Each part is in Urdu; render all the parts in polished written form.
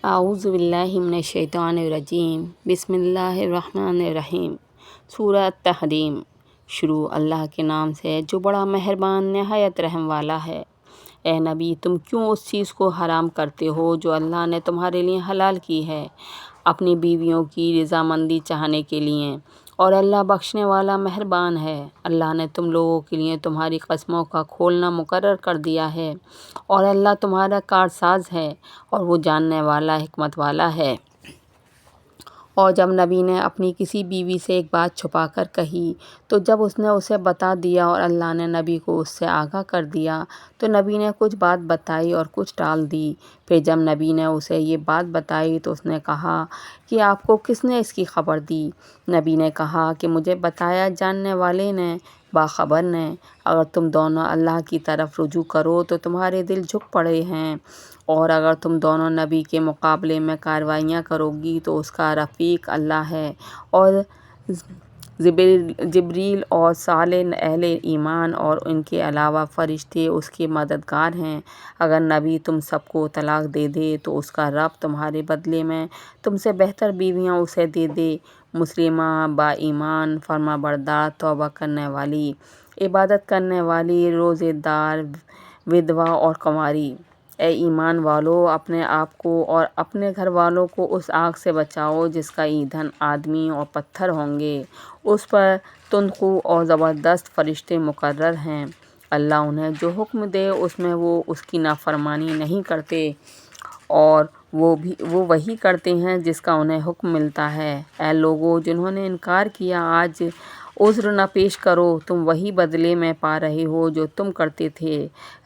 اعوذ باللہ من الشیطان الرجیم بسم اللہ الرحمن الرحیم۔ سورہ التحریم۔ شروع اللہ کے نام سے جو بڑا مہربان نہایت رحم والا ہے۔ اے نبی، تم کیوں اس چیز کو حرام کرتے ہو جو اللہ نے تمہارے لیے حلال کی ہے، اپنی بیویوں کی رضامندی چاہنے کے لیے، اور اللہ بخشنے والا مہربان ہے۔ اللہ نے تم لوگوں کے لیے تمہاری قسموں کا کھولنا مقرر کر دیا ہے، اور اللہ تمہارا کارساز ہے، اور وہ جاننے والا حکمت والا ہے۔ اور جب نبی نے اپنی کسی بیوی سے ایک بات چھپا کر کہی تو جب اس نے اسے بتا دیا اور اللہ نے نبی کو اس سے آگاہ کر دیا تو نبی نے کچھ بات بتائی اور کچھ ٹال دی۔ پھر جب نبی نے اسے یہ بات بتائی تو اس نے کہا کہ آپ کو کس نے اس کی خبر دی؟ نبی نے کہا کہ مجھے بتایا جاننے والے نے، باخبر نے۔ اگر تم دونوں اللہ کی طرف رجوع کرو تو تمہارے دل جھک پڑے ہیں، اور اگر تم دونوں نبی کے مقابلے میں کارروائیاں کرو گی تو اس کا رفیق اللہ ہے، اور جبریل اور صالح اہل ایمان اور ان کے علاوہ فرشتے اس کے مددگار ہیں۔ اگر نبی تم سب کو طلاق دے دے تو اس کا رب تمہارے بدلے میں تم سے بہتر بیویاں اسے دے دے، مسلمہ، با ایمان، فرما بردار، توبہ کرنے والی، عبادت کرنے والی، روزے دار، ودوا اور کنواری۔ اے ایمان والو، اپنے آپ کو اور اپنے گھر والوں کو اس آگ سے بچاؤ جس کا ایندھن آدمی اور پتھر ہوں گے، اس پر تندخو اور زبردست فرشتے مقرر ہیں۔ اللہ انہیں جو حکم دے اس میں وہ اس کی نافرمانی نہیں کرتے، اور وہ وہی کرتے ہیں جس کا انہیں حکم ملتا ہے۔ اے لوگو جنہوں نے انکار کیا، آج عذر نہ پیش کرو، تم وہی بدلے میں پا رہے ہو جو تم کرتے تھے۔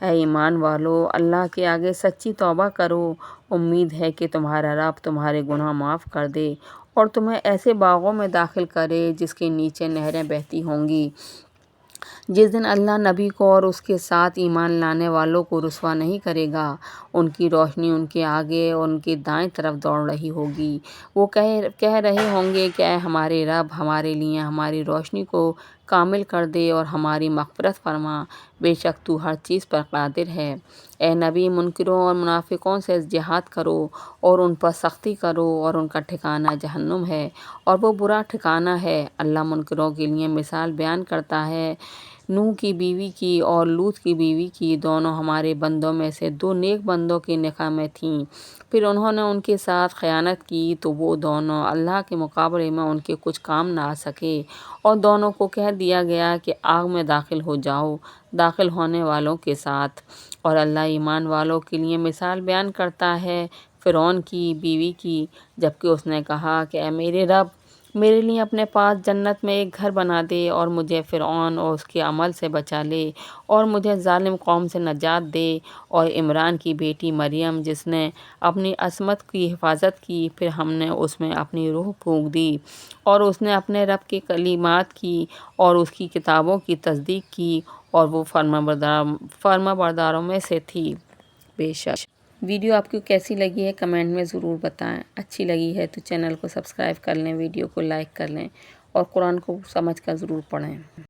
اے ایمان والو، اللہ کے آگے سچی توبہ کرو، امید ہے کہ تمہارا رب تمہارے گناہ معاف کر دے اور تمہیں ایسے باغوں میں داخل کرے جس کے نیچے نہریں بہتی ہوں گی۔ جس دن اللہ نبی کو اور اس کے ساتھ ایمان لانے والوں کو رسوا نہیں کرے گا، ان کی روشنی ان کے آگے اور ان کے دائیں طرف دوڑ رہی ہوگی۔ وہ کہہ رہے ہوں گے کہ اے ہمارے رب، ہمارے لیے ہماری روشنی کو کامل کر دے اور ہماری مغفرت فرما، بے شک تو ہر چیز پر قادر ہے۔ اے نبی، منکروں اور منافقوں سے جہاد کرو اور ان پر سختی کرو، اور ان کا ٹھکانہ جہنم ہے، اور وہ برا ٹھکانہ ہے۔ اللہ منکروں کے لیے مثال بیان کرتا ہے نوح کی بیوی کی اور لوط کی بیوی کی، دونوں ہمارے بندوں میں سے دو نیک بندوں کے نکاح میں تھیں، پھر انہوں نے ان کے ساتھ خیانت کی تو وہ دونوں اللہ کے مقابلے میں ان کے کچھ کام نہ آ سکے، اور دونوں کو کہہ دیا گیا کہ آگ میں داخل ہو جاؤ، داخل ہونے والوں کے ساتھ۔ اور اللہ ایمان والوں کے لیے مثال بیان کرتا ہے فرعون کی بیوی کی، جبکہ اس نے کہا کہ اے میرے رب، میرے لیے اپنے پاس جنت میں ایک گھر بنا دے اور مجھے فرعون اور اس کے عمل سے بچا لے، اور مجھے ظالم قوم سے نجات دے۔ اور عمران کی بیٹی مریم جس نے اپنی عصمت کی حفاظت کی، پھر ہم نے اس میں اپنی روح پھونک دی، اور اس نے اپنے رب کے کلمات کی اور اس کی کتابوں کی تصدیق کی، اور وہ فرما برداروں میں سے تھی۔ بے شک ویڈیو آپ کو کیسی لگی ہے کمنٹ میں ضرور بتائیں۔ اچھی لگی ہے تو چینل کو سبسکرائب کر لیں، ویڈیو کو لائک کر لیں، اور قرآن کو سمجھ کر ضرور پڑھیں۔